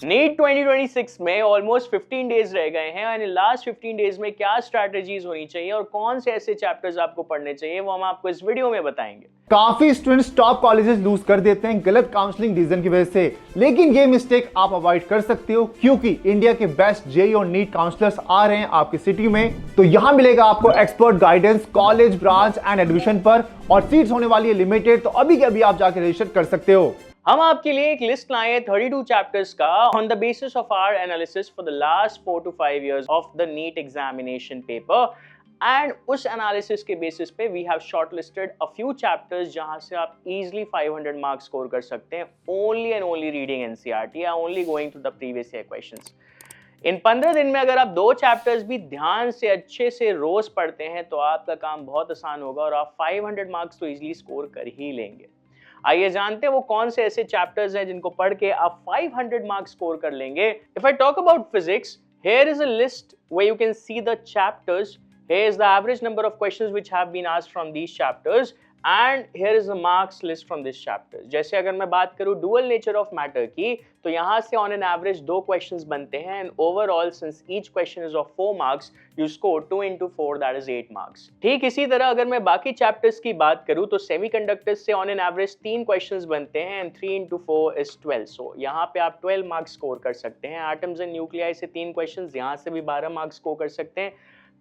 NEET 2026 में almost 15 days रह गए हैं और लास्ट 15 डेज में क्या स्ट्रैटेजीज होनी चाहिए और कौन से ऐसे चैप्टर्स आपको पढ़ने चाहिए वो हम आपको इस वीडियो में बताएंगे। काफी स्टूडेंट्स टॉप कॉलेजेस लूज कर देते हैं गलत काउंसलिंग रीजन की वजह से, लेकिन ये मिस्टेक आप अवॉइड कर सकते हो क्योंकि इंडिया के बेस्ट जेईई और नीट काउंसलर्स आ रहे हैं आपकी सिटी में। तो यहां मिलेगा आपको expert guidance college, branch and admission पर, और सीट्स होने वाली है लिमिटेड, तो अभी के अभी आप जाकर रजिस्टर कर सकते हो। हम आपके लिए एक लिस्ट लाए हैं 32 चैप्टर्स का on the basis of our analysis for the last 4 to 5 years of the NEET examination paper, and उस एनालिसिस के बेसिस पे we have shortlisted a few chapters जहां से आप इजीली 500 मार्क्स स्कोर कर सकते हैं only and only reading NCERT या only going to the previous year questions. इन 15 दिन में अगर आप 2 चैप्टर्स भी ध्यान से अच्छे से रोज पढ़ते हैं तो आपका काम बहुत आसान होगा और आप 500 मार्क्स तो इजीली स्कोर कर ही लेंगे। आइए जानते हैं वो कौन से ऐसे चैप्टर्स हैं जिनको पढ़ के आप 500 मार्क्स स्कोर कर लेंगे। If I talk about physics, here is a list where you can see the chapters, here is the average number of questions which have been asked from these chapters and here is the marks list from this chapter. जैसे अगर मैं बात करूं dual nature of matter की, तो यहां से on an average 2 questions बनते हैं and overall since each question is of 4 marks you score 2 into 4 that is 8 marks. ठीक इसी तरह अगर मैं बाकी चैप्टर्स की बात करूं तो सेमीकंडक्टर्स से ऑन एन एवरेज 3 क्वेश्चंस बनते हैं एंड 3 into 4 is 12, सो यहां पे आप 12 मार्क्स स्कोर कर सकते हैं। एटम्स एंड न्यूक्लियाई से 3 क्वेश्चंस, यहां से भी 12 मार्क्स स्कोर कर सकते हैं।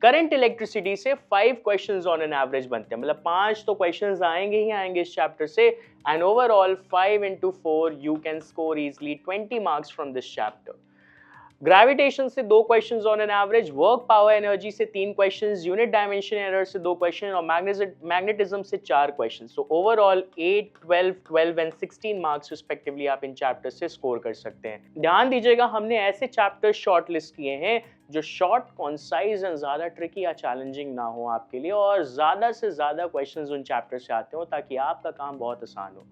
करंट इलेक्ट्रिसिटी से 5 क्वेश्चंस ऑन एन एवरेज बनते हैं, मतलब 5 तो क्वेश्चंस आएंगे ही आएंगे इस चैप्टर से, and overall 5 into 4 you can score easily 20 marks from this chapter. Gravitation से 2 questions on an average, work power energy से 3 क्वेश्चंस, यूनिट डायमेंशन एरर से 2 क्वेश्चन और मैग्नेटिज्म से 4 questions. So overall 8, 12, 12 and 16 marks respectively आप इन chapters से score कर सकते हैं। ध्यान दीजिएगा हमने ऐसे चैप्टर्स शॉर्टलिस्ट किए हैं जो शॉर्ट, कॉन्साइज एंड ज्यादा ट्रिकी या चैलेंजिंग ना हो आपके लिए, और ज्यादा से ज्यादा क्वेश्चंस उन चैप्टर से आते हो ताकि आपका काम बहुत आसान हो।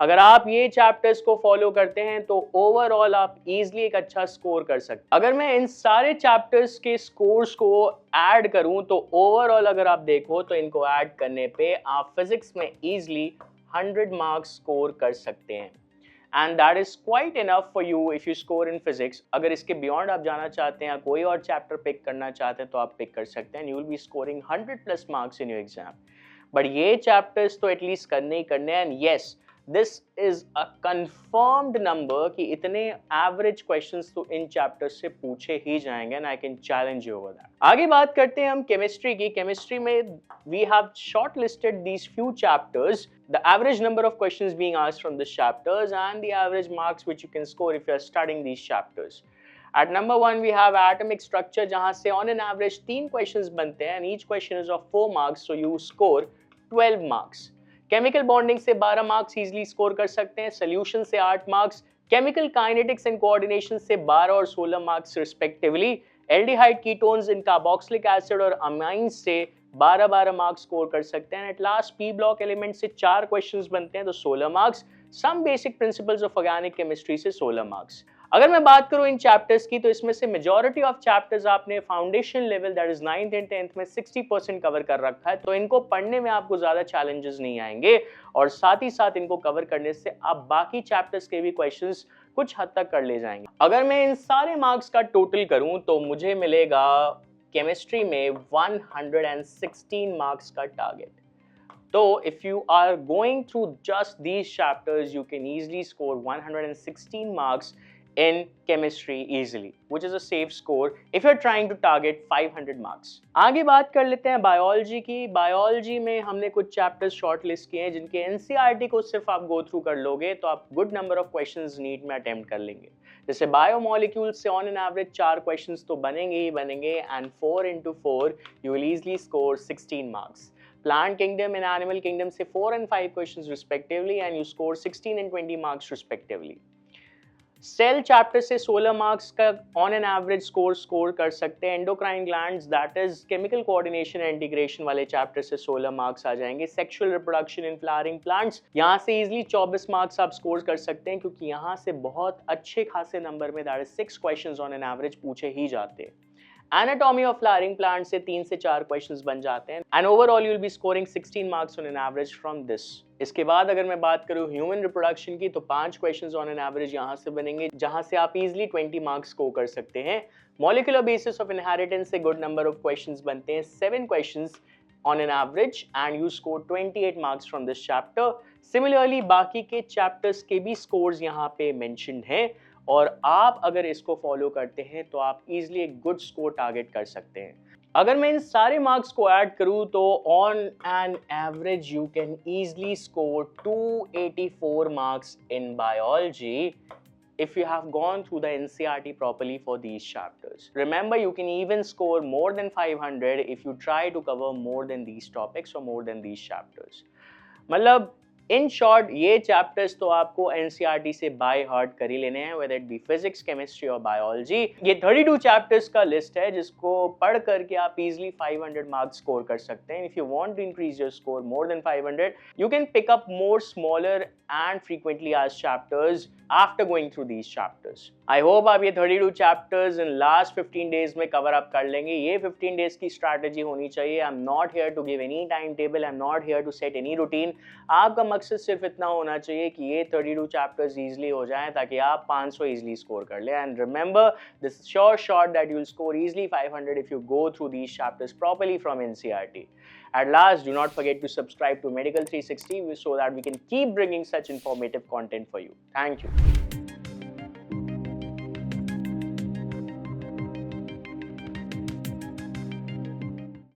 अगर आप ये चैप्टर्स को फॉलो करते हैं तो ओवरऑल आप इजीली एक अच्छा स्कोर कर सकते हैं। अगर मैं इन सारे चैप्टर्स के स्कोर्स को ऐड करूं तो ओवरऑल अगर आप देखो तो इनको ऐड करने पे आप फिजिक्स में इजीली 100 मार्क्स स्कोर कर सकते हैं, and that is quite enough for you if you score in physics. अगर इसके बियॉन्ड आप जाना चाहते हैं या कोई और चैप्टर पिक करना चाहते हैं तो आप पिक कर सकते हैं, you will be scoring 100+ marks in your exam. But ये चैप्टर्स तो एटलीस्ट करने ही करने, and yes this is a confirmed number कि इतने एवरेज क्वेश्चंस तो इन चैप्टर्स से पूछे ही जाएंगे, and I can challenge you over that. आगे बात करते हैं हम केमिस्ट्री की। केमिस्ट्री में we have shortlisted these few chapters, the average number of questions being asked from these chapters and the average marks which you can score if you are studying these chapters. At number 1 we have atomic structure, जहां से on an average 3 questions बनते हैं and each question is of 4 marks, so you score 12 marks. Chemical bonding से 12 marks easily score कर सकते हैं, solution से 8 marks, chemical kinetics and coordination से 12 और 16 marks respectively, aldehyde ketones in carboxylic acid और amines से 12 मार्क्स स्कोर कर सकते हैं। At last P block element से 4 क्वेश्चंस बनते हैं तो 16 marks, some basic principles of organic chemistry से 16 मार्क्स। अगर मैं बात करूं इन चैप्टर्स की तो इसमें से मेजॉरिटी ऑफ चैप्टर्स आपने foundation level that is 9th and 10th में 60% कवर कर रखा है, तो इनको पढ़ने में आपको ज्यादा चैलेंजेस नहीं आएंगे, और साथ ही साथ इनको कवर करने से आप बाकी चैप्टर्स के भी क्वेश्चंस कुछ हद तक कर ले जाएंगे। अगर मैं इन सारे मार्क्स का टोटल करूं तो मुझे मिलेगा केमिस्ट्री में 116 मार्क्स का टारगेट। तो if you are going through just these chapters you can easily score 116 marks in chemistry easily, which is a safe score if you're trying to target 500 marks. आगे बात कर लेते हैं बायोलॉजी की। Biology में हमने कुछ चैप्टर्स शॉर्ट लिस्ट किए हैं जिनके एनसीईआरटी को सिर्फ आप गो थ्रू कर लोगे तो आप good number of questions NEET में अटेम्प्ट कर लेंगे। जैसे बायोमोलिक्यूल्स से ऑन एन एवरेज 4 क्वेश्चंस तो बनेंगे ही बनेंगे, and 4 into 4 you will easily score 16 marks. Plant kingdom and animal kingdom से 4 and 5 questions respectively and you score 16 and 20 marks respectively. Cell chapter से 16 मार्क्स का ऑन एन एवरेज स्कोर कर सकते हैं। Endocrine glands that is chemical coordination and integration वाले chapter से 16 marks आ जाएंगे। Sexual reproduction in flowering plants, यहाँ से इजीली 24 मार्क्स आप स्कोर कर सकते हैं क्योंकि यहाँ से बहुत अच्छे खासे नंबर में that is 6 questions on an average पूछे ही जाते हैं। एनाटॉमी ऑफ फ्लावरिंग प्लांट से 3 से 4 क्वेश्चंस बन जाते हैं and overall you will be scoring 16 marks on an average from this. इसके बाद अगर मैं बात करूं ह्यूमन रिप्रोडक्शन की तो 5 क्वेश्चंस ऑन एन एवरेज यहां से बनेंगे जहां से आप इजीली 20 मार्क्स स्कोर कर सकते हैं। मॉलिक्यूलर बेसिस ऑफ इनहेरिटेंस से गुड नंबर ऑफ क्वेश्चंस बनते हैं, 7 questions on an average and you score 28 marks from this chapter. Similarly बाकी के chapters के भी scores यहाँ पे mentioned हैं और आप अगर इसको follow करते हैं तो आप easily एक good score target कर सकते हैं। अगर मैं इन सारे marks को add करूँ तो on an average you can easily score 284 marks in biology if you have gone through the NCERT properly for these chapters. Remember, you can even score more than 500 if you try to cover more than these topics or more than these chapters. मतलब in short ये chapters तो आपको NCERT से by heart कर ही लेने हैं, whether it be physics, chemistry और biology. ये 32 चैप्टर्स का लिस्ट है जिसको पढ़ करके आप इजीली 500 मार्क्स स्कोर कर सकते हैं। If you want to increase your score more than 500 you can pick up more smaller and frequently asked chapters after going through these chapters. I hope आप ये 32 चैप्टर्स इन लास्ट 15 डेज में cover up कर लेंगे। ये 15 days की strategy होनी चाहिए। I am not here to give any time table, I am not here to set any routine. आपका मकसद सिर्फ इतना होना चाहिए कि ये 32 चैप्टर्स इजीली हो जाएं ताकि आप 500 इजीली स्कोर कर लें। And remember this sure shot that you will score easily 500 if you go through these chapters properly from NCERT. At last, do not forget to subscribe to Medical 360 so that we can keep bringing such informative content for you. Thank you.